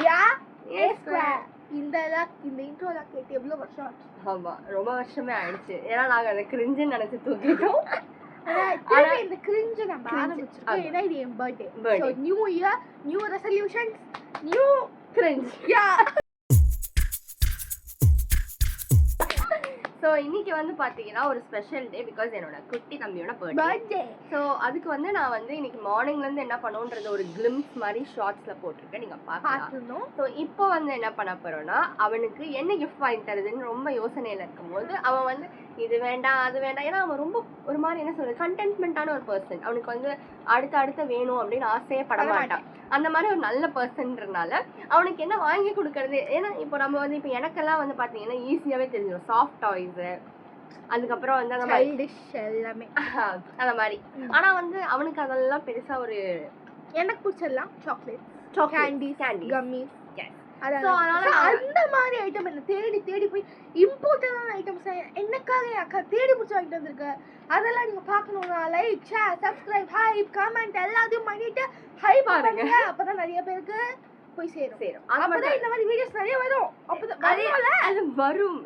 யா ஏ square. இந்த இன்ட்ரோல கேட்டு எவ்வளவு வருஷம் ஆச்சு? ஆமா ரொம்ப வருஷமே ஆயிடுச்சு. ஏன்னா நாங்க அதை கிரிஞ்சுன்னு நினைச்சு தூக்கிட்டோம். இந்த கிரிஞ்சு நம்ம ஆரம்பிச்சிருக்கோம். ஏன்னா இது என் birthday. So new year, new resolutions, new cringe. Yeah. So இன்னைக்கு வந்து பார்த்தீங்கன்னா ஒரு ஸ்பெஷல் டே. பிகாஸ் என்னோட குட்டி தம்பியோட பர்த்டே. ஸோ அதுக்கு வந்து நான் வந்து இன்னைக்கு மார்னிங்லேருந்து என்ன பண்ணுன்றது ஒரு கிளிம்ஸ் மாதிரி ஷார்ட்ஸில் போட்டிருக்கேன், நீங்கள் பார்க்கலாம். ஸோ இப்போ வந்து என்ன பண்ண போகிறோன்னா, அவனுக்கு என்ன கிஃப்ட் வாங்கி தருதுன்னு ரொம்ப யோசனையில் இருக்கும்போது அவன் வந்து இது வேண்டாம் அது வேண்டாம். ஏன்னா அவன் ரொம்ப ஒரு மாதிரி என்ன சொல்றது, கண்டென்ட்மெண்ட்டான ஒரு பர்சன். அவனுக்கு வந்து அடுத்த வேணும் அப்படின்னு ஆசையே பட மாட்டான். அந்த மாதிரி ஒரு நல்ல பர்சன்றனால அவனுக்கு என்ன வாங்கி கொடுக்கறது. ஏன்னா இப்போ நம்ம வந்து இப்போ எனக்கெல்லாம் வந்து பார்த்தீங்கன்னா ஈஸியாகவே தெரிஞ்சிடும். சாஃப்ட் டாய்ஸு, அதுக்கப்புறம் வந்து அந்த எல்லாமே அந்த மாதிரி. ஆனால் வந்து அவனுக்கு அதெல்லாம் பெருசாக ஒரு எனக்கு பிடிச்சதெல்லாம் சாக்லேட், கேண்டி, கம்மிஸ். அந்த மாதிரி ஐட்டம் என்ன தேடி போய் இம்பார்ட்டன்டான ஐட்டம்ஸ் என்னக்காக என் அக்கா தேடி பிடிச்சி வாங்கிட்டு வந்திருக்க. அதெல்லாம் நீங்க பாக்கணும்னா like, share, subscribe, hype, comment எல்லாத்தையும் பண்ணிட்டு ஹைப் பாருங்க. அப்பதான் நிறைய பேருக்கு போய் சேரும். அப்பதான் இந்த மாதிரி வீடியோஸ் நிறைய வரும். அப்பதான் அது வரும்.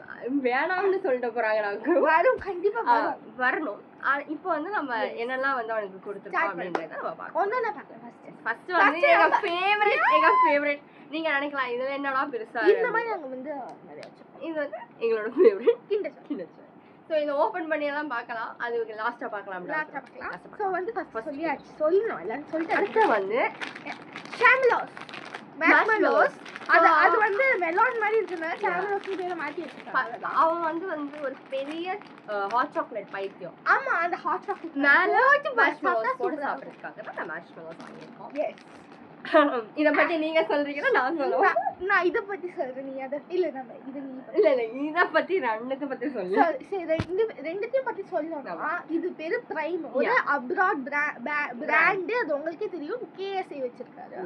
வேணாம்னு சொல்லிட்டு போறாங்க. நாங்க வரும், கண்டிப்பா வரணும். இப்போ வந்து நம்ம என்னெல்லாம் வந்து அவனுக்கு கொடுத்துருக்கோம் அப்படின்றத நம்ம பார்க்கலாம். ஒண்ணு நான் பார்க்கலாம். ஃபர்ஸ்ட் வந்து எங்க ஃபேவரட் நீங்க நினைக்கலாம் இதுல என்னடா பெருசா இந்த மாதிரி நாங்க வந்து நிறைய வச்சிருக்கோம். இது வந்து எங்களோட ஃபேவரட் கிண்டர். சோ இத ஓபன் பண்ணி எல்லாம் பார்க்கலாம். அது லாஸ்டா பார்க்கலாம். சோ வந்து ஃபர்ஸ்ட் சொல்லணும் எல்லாம் சொல்லிட்டு அடுத்து வந்து மேர்ஷ்மெலோஸ். அது வந்து மெலான் மாதிரி இருக்குன்னா ஷாம்லோஸ் பேரை மாத்தி வச்சிருக்காங்க. அவன் வந்து ஒரு பெரிய ஹாட் சாக்லேட் பைத்தியம். ஆமா, அந்த ஹாட் சாக்லேட் மேர்ஷ்மெலோஸ் போட்டு சாப்பிடுறதுக்காக தான் மேர்ஷ்மெலோஸ் வாங்கியிருக்கோம். எஸ். இத பத்தி நீங்க சொல்றீங்கன்னா நான் சொல்லுவேன். நான் இத பத்தி சொல்றேன், நீ அத இல்ல நம்ம இது நீ இல்ல இத பத்தி ரெண்டுத்த பத்தி சொல்லு. சரி, ரெண்டுத்தையும் பத்தி சொல்லணும்னா இது பேரு பிரைம், ஒரு அப்ராட் பிராண்ட். அது உங்களுக்கே தெரியும், KSI வச்சிருக்காரு.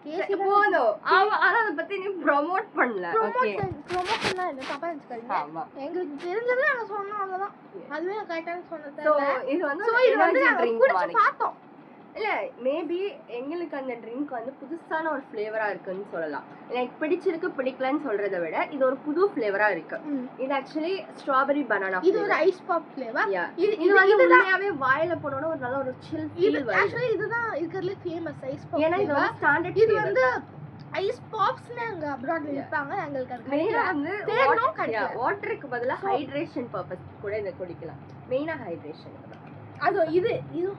KSI போதோ. ஆனா அத பத்தி நீ ப்ரோமோட் பண்ணல. ப்ரோமோஷன்லாம் இல்ல, தப்பா நினைச்சுக்காதீங்க. ஆமா, எங்களுக்கு தெரிஞ்சது நாங்க சொன்னோம், அவ்வளவுதான். அதுவே கரெக்டான சொன்னது. சோ இது வந்து நாங்க குடிச்சு பார்த்தோம். இல்ல மேபி எங்களுக்கு அந்த ட்ரிங்க் வந்து புதுசான ஒரு ஃப்ளேவரா இருக்குன்னு சொல்லலாம். எனக்கு பிடிச்சிருக்கு பிடிக்கலன்னு சொல்றதை விட இது ஒரு புது ஃப்ளேவரா இருக்கு. இது ஆக்சுவலி ஸ்ட்ராபெரி பனானா. இது ஒரு ஐஸ் பாப் ஃப்ளேவர். இது வந்து உண்மையாவே வாயில போனோட ஒரு நல்ல ஒரு சில் ஃபீல் வருது. ஆக்சுவலி இதுதான் இருக்கிறதுல ஃபேமஸ் ஐஸ் பாப். ஏன்னா இது வந்து ஸ்டாண்டர்ட். இது வந்து ஐஸ் பாப்ஸ்னு அங்க அப்ராட்ல விப்பாங்க. எங்களுக்கு அது மெயினா வந்து தேடணும் கிடையாது. வாட்டருக்கு பதிலா ஹைட்ரேஷன் பர்பஸ் கூட இத குடிக்கலாம். மெயினா ஹைட்ரேஷன். அது இது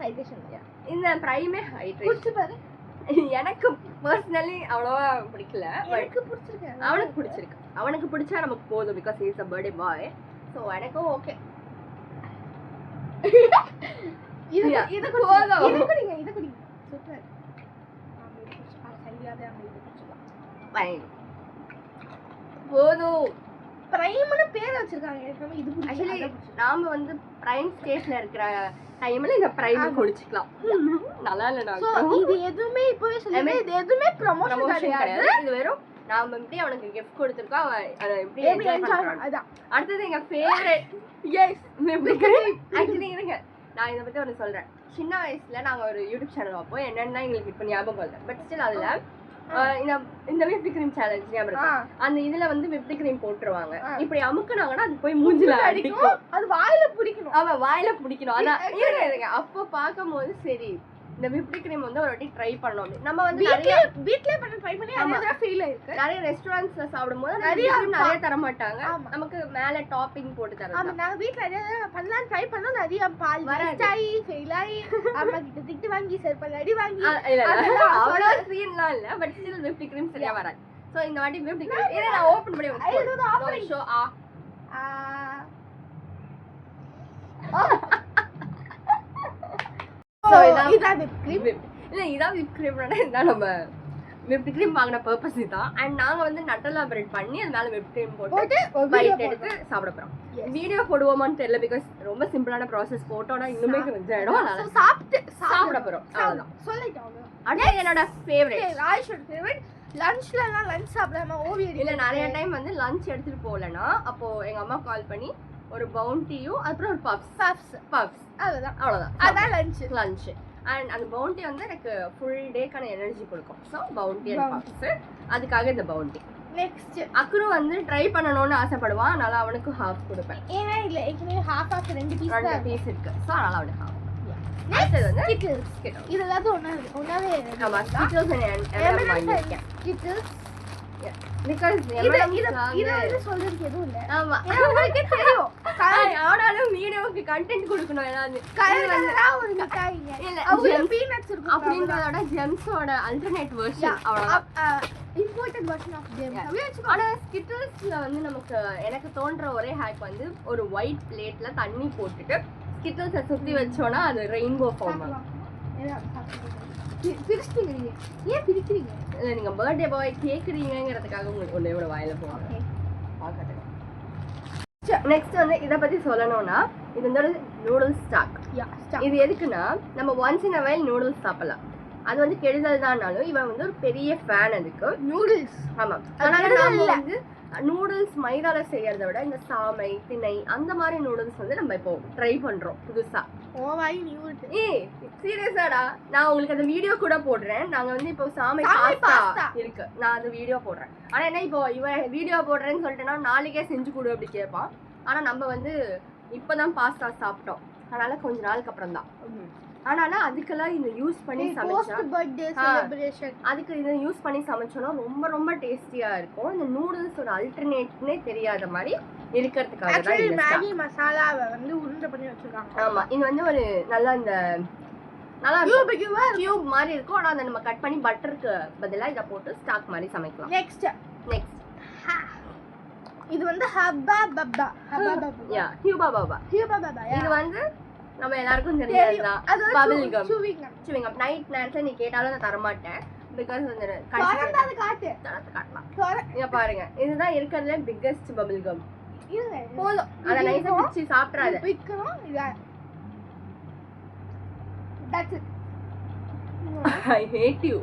ஹைட்ரேஷன். இந்த பிரைமே ஹைட்ரேஷன். குடிச்சு பாரு. எனக்கு பர்சனலி அவ்வளவா பிடிக்கல. எனக்கு பிடிச்சிருக்கு. அவனுக்கு பிடிச்சிருக்கு. அவனுக்கு பிடிச்சா நமக்கு போதும். because he is a birthday boy. so எனக்கு ஓகே. இது போதும். இது குடிங்க. சூப்பர். சரியாதே நம்ம இது குடிச்சலாம். ஃபைன். போதும். பிரைம்னு பேர் வச்சிருக்காங்க. எனக்கு இது பிடிச்சல. நாம வந்து பிரைம் ஸ்டேஜ்ல இருக்கிற டைம்ல இந்த பிரைம் குடிச்சிக்கலாம். நல்லா இல்ல நான். சோ இது எதுமே இப்பவே சொல்லுங்க, இது எதுமே ப்ரமோஷன் கிடையாது. இது வெறும் நாம எப்படி அவனுக்கு கிஃப்ட் கொடுத்திருக்கோம், அத எப்படி என்ஜாய் பண்றான். அதான். அடுத்து எங்க ஃபேவரட். எஸ், ஆக்சுவலி இருங்க, நான் இத பத்தி ஒன்னு சொல்றேன். சின்ன வயசுல நாங்க ஒரு யூடியூப் சேனல் வைப்போம். என்னன்னா எங்களுக்கு இப்ப ஞாபகம் இல்ல. பட் ஸ்டில் அதுல இந்த விப்ட் கிரீம் சேலஞ்ச் ஞாபகம். அந்த இதுல வந்து விப்ட் கிரீம் போட்டுருவாங்க. இப்படி அமுக்குனாங்கன்னா அது போய் மூஞ்சில அடிக்கும். அது வாயில பிடிக்கணும். ஆமா, வாயில பிடிக்கணும். அதான் இருங்க. அப்போ பாக்கும்போது சரி இந்த விப்ட் கிரீம் வந்து ஒரு வாட்டி ட்ரை பண்ணோம். நம்ம வந்து நிறைய வீட்லயே பண்ண ட்ரை பண்ணி அதே ஃபீல் ஆயிருக்கு. நிறைய ரெஸ்டாரண்ட்ஸ்ல சாப்பிடும்போது நிறைய தர மாட்டாங்க. நமக்கு மேல டாப்பிங் போட்டு தரது. ஆமா, நான் வீட்ல நிறைய பண்ணலாம் ட்ரை பண்ணா நிறைய பால் வேஸ்டாயி ஃபெயிலாயி அம்மா கிட்ட திட்டு வாங்கி செருப்பால அடி வாங்கி. அவ்வளவு சீன்லாம் இல்ல. பட் ஸ்டில் விப்ட் கிரீம் சரியா வராது. சோ இந்த வாட்டி விப்ட் கிரீம் இத நான் ஓபன் பண்ணி வைக்கிறேன். ஷோ இதான் விப் கிரீம். இல்ல இதான் விப் கிரீம்னா இதான் நம்ம விப் கிரீம் வாங்குன பர்பஸ் இதான். அண்ட் நாங்க வந்து நட்டலா பிரெட் பண்ணி அது மேல விப் கிரீம் போட்டு பைட் எடுத்து சாப்பிட போறோம். வீடியோ போடுவோமான்னு தெரியல. பிகாஸ் ரொம்ப சிம்பிளான ப்ராசஸ். போட்டோனா இன்னுமே கொஞ்சம் அதனால சாப்பிட போறோம். அவ்வளவுதான் சொல்லிட்டோம். அடுத்து என்னோட ஃபேவரட் ராய்ஷோட ஃபேவரட். லஞ்ச்லலாம் லஞ்ச் சாப்பிடாம ஓவியம் இல்ல. நிறைய டைம் வந்து லஞ்ச் எடுத்துட்டு போகலன்னா அப்போ எங்க அம்மா கால் பண்ணி ஒரு பவுண்டியும் அப்புறம் ஒரு பஃப்ஸ். அவ்வளவுதான். அதான் லஞ்ச். அண்ட் அந்த பவுண்டி வந்து எனக்கு ஃபுல் டேக்கான எனர்ஜி கொடுக்கும். ஸோ பவுண்டி அண்ட் பப்ஸ், அதுக்காக இந்த பவுண்டி. நெக்ஸ்ட் அக்ரு வந்து ட்ரை பண்ணணும்னு ஆசைப்படுவான், அதனால அவனுக்கு ஹாஃப் கொடுப்பேன். ஏன்னா இல்ல ஏற்கனவே ஹாஃப் 2 பீஸ் இருக்கு, ஸோ அதனால அவனுக்கு ஹாஃப். அடுத்தது வந்து ஸ்கிட்டில்ஸ். இது எல்லாத்தையும் ஒன்னாவே ஆமா, ஸ்கிட்டில்ஸ் வாங்கியிருக்கேன். ஸ்கிட்டில்ஸ் பிகாஸ் இது வந்து சொல்றதுக்கு எதுவும் இல்ல. ஆமா, உங்களுக்கே தெரியும். ஆனாலும் வீடியோக்கு கண்டென்ட் கொடுக்கணும். ஏதாவது கலரா ஒரு மிட்டாய்ங்க. அவங்க பீனட்ஸ் இருக்கும் அப்படின்றதோட ஜெம்ஸோட அல்டர்னேட் வெர்ஷன், அவ்வளவுதான். Important version of Gems. ஆனா ஸ்கிட்டில்ஸ்ல வந்து நமக்கு எனக்கு தோன்ற ஒரே ஹேக் வந்து ஒரு ஒயிட் பிளேட்ல தண்ணி போட்டுட்டு ஸ்கிட்டில்ஸை சுத்தி வச்சோம்னா அது ரெயின்போ ஃபார்ம் ஆகும். பிரிச்சிட்டீங்க. ஏன் பிரிக்கிறீங்க? நீங்க பர்த்டே பாய் கேக்குறீங்கிறதுக்காக உங்களுக்கு ஒண்ணே ஒரு வாயில போவாங்க. பாக்கட்டேன். நெக்ஸ்ட் வந்து இத பத்தி சொல்லணும்னா, இது வந்து ஒரு நூடுல்ஸ் ஸ்டாக். இது எதுக்குன்னா, நம்ம once in a while noodles சாப்பிடலாம். அது வந்து கெடுதல் தான்னாலும் இவன் வந்து ஒரு பெரிய ஃபேன் அதுக்கு நூடுல்ஸ். ஆமா, அதனால நம்ம வந்து நூடுல்ஸ் மைதால செய்யறதை விட இந்த சாமை திணை அந்த மாதிரி நூடுல்ஸ் வந்து நம்ம இப்போ ட்ரை பண்றோம் புதுசா. சீரியஸாடா, நான் உங்களுக்கு அந்த வீடியோ கூட போடுறேன். நாங்க வந்து இப்போ சாமை பாஸ்தா இருக்கு, நான் அந்த வீடியோ போடுறேன். ஆனா என்ன, இப்போ இவன் வீடியோ போடுறேன்னு சொல்லிட்டேன்னா நாளைக்கே செஞ்சு கொடு அப்படி கேட்பான். ஆனா நம்ம வந்து இப்பதான் பாஸ்தா சாப்பிட்டோம், அதனால கொஞ்ச நாளுக்கு அப்புறம் தான். ஆனால அதுக்கெல்லாம் இதை யூஸ் பண்ணி சமைச்சா, அதுக்கு இதை யூஸ் பண்ணி சமைச்சோம்னா ரொம்ப ரொம்ப டேஸ்டியா இருக்கும். இந்த நூடுல்ஸோட அல்டர்னேட்னே தெரியாத மாதிரி இருக்கிறதுக்காக தான் இந்த மேகி மசாலாவை வந்து உருண்டை பண்ணி வச்சிருக்காங்க. ஆமா, இது வந்து ஒரு நல்லா இந்த நல்லா கியூப் மாதிரி இருக்கும். ஆனா அதை நம்ம கட் பண்ணி பட்டருக்கு பதிலா இதை போட்டு ஸ்டாக் மாதிரி சமைக்கலாம். நெக்ஸ்ட் இது வந்து ஹப்பா பப்பா. ஹியூபா பாபா. இது வந்து நம்ம எல்லாருக்கும் தெரியாதுதான், bubble gum, chewing gum. Night நேரத்துல நீ கேட்டாலும் நான் தர மாட்டேன். பிகாஸ் வந்து காட்டலாம். இங்க பாருங்க, இதுதான் இருக்கிறதுல பிக்கஸ்ட் பபிள் கம். போதும், அத நைஸா பிச்சு சாப்பிடாத. I hate you.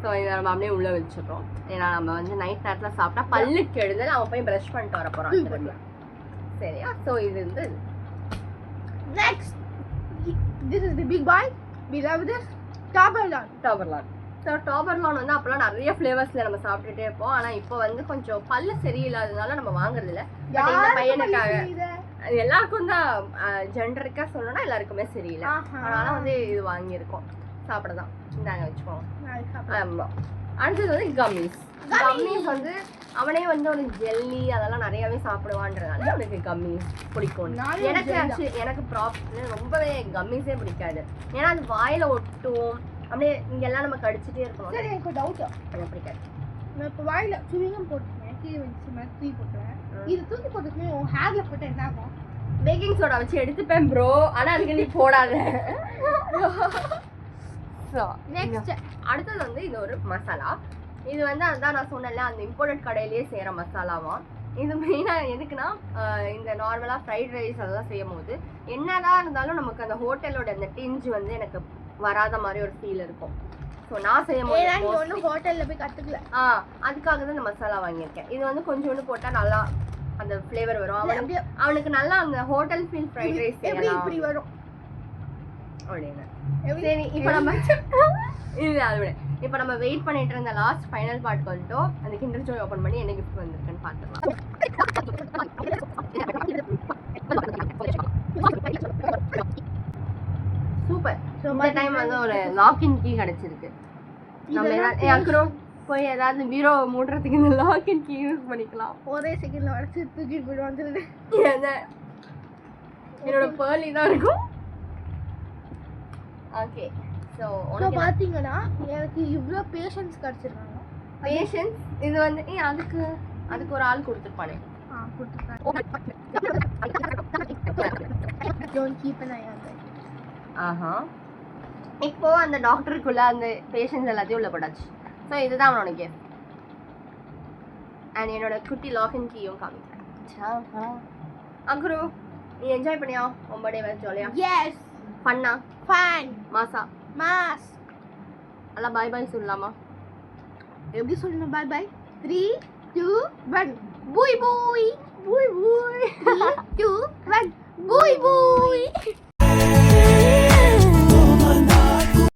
ஸோ இதை நம்ம அப்படியே உள்ள வச்சுக்கிறோம். ஏன்னா நம்ம வந்து நைட் நேரத்துல சாப்பிட்டா பல்லுக்கு கெடுதல். அவன் போய் ப்ரஷ் பண்ணிட்டு வர போறான். சரியா? ஸோ இது வந்து next, this is the big boy. We love this Toblerone. So Toblerone வந்து அப்பெல்லாம் நிறைய ஃப்ளேவர்ஸ்ல நம்ம சாப்பிட்டுட்டே இருப்போம். ஆனா இப்போ வந்து கொஞ்சம் பல்லு சரியில்லாததுனால நம்ம வாங்குறது இல்லை. இந்த பையனுக்காக, எல்லாருக்கும் தான் ஜென்டரிக்கா சொல்லணும்னா எல்லாருக்குமே சரியில்லை. அதனால வந்து இது வாங்கியிருக்கோம், சாப்பிடதான். இந்தாங்க வச்சுக்கோங்க. ஆமா, அடுத்தது வந்து கம்மிஸ் வந்து அவனே வந்து ஒரு ஜெல்லி அதெல்லாம் நிறையவே சாப்பிடுவான்றதுனால அவனுக்கு கம்மிஸ் பிடிக்கும். எனக்கு ரொம்பவே கம்மிஸே பிடிக்காது. ஏன்னா அது வாயில ஒட்டும், அப்படியே இங்கெல்லாம் நம்ம கடிச்சிட்டே இருக்கணும். சரி, எனக்கு டவுட், எனக்கு பிடிக்காது. நான் இப்போ வாயில சுவிங்கம் போட்டுருக்கேன், கீழே வச்சு மாதிரி தூக்கி போட்டுருவேன். இது தூக்கி போட்டுருக்கேன், உன் ஹேர்ல போட்டு என்ன ஆகும்? பேக்கிங் சோடா வச்சு எடுத்துப்பேன் ப்ரோ, ஆனா அதுக்கு நீ போடாத. நெக்ஸ்ட் அடுத்தது வந்து இது ஒரு மசாலா. இது வந்து அதுதான் நான் சொன்னேன்ல, அந்த இம்போர்ட்டட் கடையிலேயே செய்கிற மசாலாவாம். இது மெயினாக எதுக்குன்னா, இந்த நார்மலாக ஃப்ரைட் ரைஸ் அதெல்லாம் செய்யும் போது என்னதான் இருந்தாலும் நமக்கு அந்த ஹோட்டலோட அந்த டிஞ்ச் வந்து எனக்கு வராத மாதிரி ஒரு ஃபீல் இருக்கும். ஸோ நான் செய்யும் போது ஹோட்டலில் போய் கற்றுக்கல, அதுக்காக தான் இந்த மசாலா வாங்கியிருக்கேன். இது வந்து கொஞ்சோண்டு போட்டால் நல்லா அந்த ஃப்ளேவர் வரும். அவனுக்கு நல்லா அந்த ஹோட்டல் ஃபீல் ஃப்ரைட் ரைஸ் இப்படி வரும் அப்படின்னு. சரி, இப்போ நம்ம இல்லை அதை விட இப்போ நம்ம வெயிட் பண்ணிட்டு இருந்த லாஸ்ட் ஃபைனல் பார்ட் வந்துட்டோம். அந்த கிண்டர் ஜாய் ஓப்பன் பண்ணி என்ன கிஃப்ட் வந்திருக்குன்னு பார்த்துக்கலாம். சூப்பர். இந்த டைம் வந்து ஒரு லாக்இன் கீ கிடைச்சிருக்கு. நம்ம அப்புறம் போய் ஏதாவது பீரோ மூடுறதுக்கு இந்த லாக்இன் கீ யூஸ் பண்ணிக்கலாம். ஒரே செகண்ட்ல உடச்சு தூக்கி போய் வந்துருது. என்னோட பேர்லி தான் இருக்கும். ஓகே, ஸோ பார்த்தீங்கன்னா எனக்கு இவ்வளோ பேஷன்ஸ் கிடச்சிருக்காங்க. பேஷன்ஸ் இது வந்து அதுக்கு ஒரு ஆள் கொடுத்துருப்பானே. ஆஹா, இப்போ அந்த டாக்டருக்குள்ள அந்த பேஷன்ஸ் எல்லாத்தையும் உள்ள போட்டாச்சு. ஸோ இதுதான் அவனோட கிஃப்ட். அண்ட் என்னோட குட்டி லாக்இன் கீயும் காமிக்கிறேன். அக்ரு, நீ என்ஜாய் பண்ணியா உன் பர்த்டே வேறு ஜாலியா? எஸ். ஃபன்னா? ஃபன். மாஸ். எல்லாம் பாய் பாய் சொல்லலாமா? எப்படி சொல்லணும்? பாய் பாய். 3 2 1 பூய் பூய். 3 2 1 பூய் பூய்.